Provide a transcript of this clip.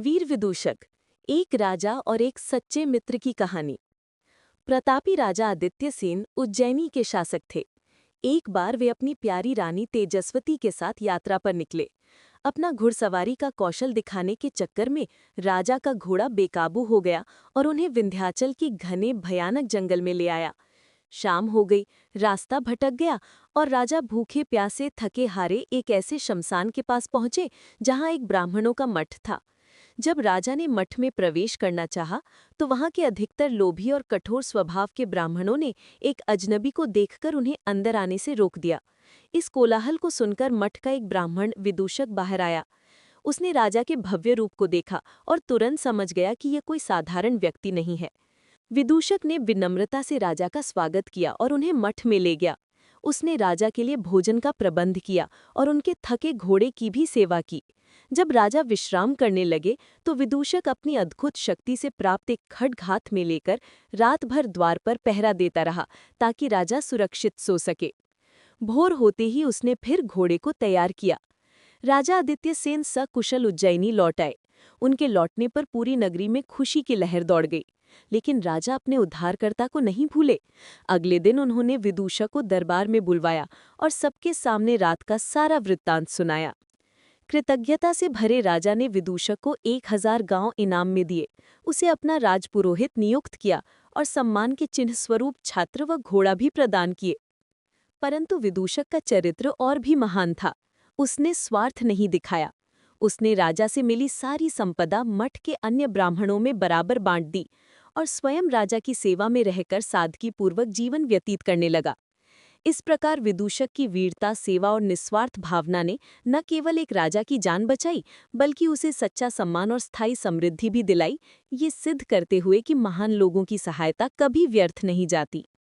वीर विदूषक, एक राजा और एक सच्चे मित्र की कहानी। प्रतापी राजा आदित्य सेन उज्जैनी के शासक थे। एक बार वे अपनी प्यारी रानी तेजस्वती के साथ यात्रा पर निकले। अपना घुड़सवारी का कौशल दिखाने के चक्कर में राजा का घोड़ा बेकाबू हो गया और उन्हें विंध्याचल की घने भयानक जंगल में ले आया। शाम हो गई, रास्ता भटक गया और राजा भूखे प्यासे थके हारे एक ऐसे शमशान के पास पहुंचे जहां एक ब्राह्मणों का मठ था। जब राजा ने मठ में प्रवेश करना चाहा, तो वहां के अधिकतर लोभी और कठोर स्वभाव के ब्राह्मणों ने एक अजनबी को देखकर उन्हें अंदर आने से रोक दिया। इस कोलाहल को सुनकर मठ का एक ब्राह्मण विदूषक बाहर आया। उसने राजा के भव्य रूप को देखा और तुरंत समझ गया कि यह कोई साधारण व्यक्ति नहीं है। विदूषक ने विनम्रता से राजा का स्वागत किया और उन्हें मठ में ले गया। उसने राजा के लिए भोजन का प्रबंध किया और उनके थके घोड़े की भी सेवा की। जब राजा विश्राम करने लगे तो विदूषक अपनी अद्भुत शक्ति से प्राप्त एक खड्ग हाथ में लेकर रात भर द्वार पर पहरा देता रहा ताकि राजा सुरक्षित सो सके। भोर होते ही उसने फिर घोड़े को तैयार किया। राजा आदित्य सेन सकुशल उज्जैनी लौट आए। उनके लौटने पर पूरी नगरी में खुशी की लहर दौड़ गई। लेकिन राजा अपने उद्धारकर्ता को नहीं भूले। अगले दिन उन्होंने विदूषक को दरबार में बुलवाया और सबके सामने रात का सारा वृत्तांत सुनाया। कृतज्ञता से भरे राजा ने विदूषक को 1000 गांव इनाम में दिए, उसे अपना राजपुरोहित नियुक्त किया और सम्मान के चिन्ह स्वरूप छात्र व घोड़ा भी प्रदान किए। परंतु विदूषक का चरित्र और भी महान था। उसने स्वार्थ नहीं दिखाया। उसने राजा से मिली सारी संपदा मठ के अन्य ब्राह्मणों में बराबर बांट दी और स्वयं राजा की सेवा में रहकर सादगीपूर्वक जीवन व्यतीत करने लगा। इस प्रकार विदूषक की वीरता, सेवा और निस्वार्थ भावना ने न केवल एक राजा की जान बचाई, बल्कि उसे सच्चा सम्मान और स्थायी समृद्धि भी दिलाई, ये सिद्ध करते हुए कि महान लोगों की सहायता कभी व्यर्थ नहीं जाती।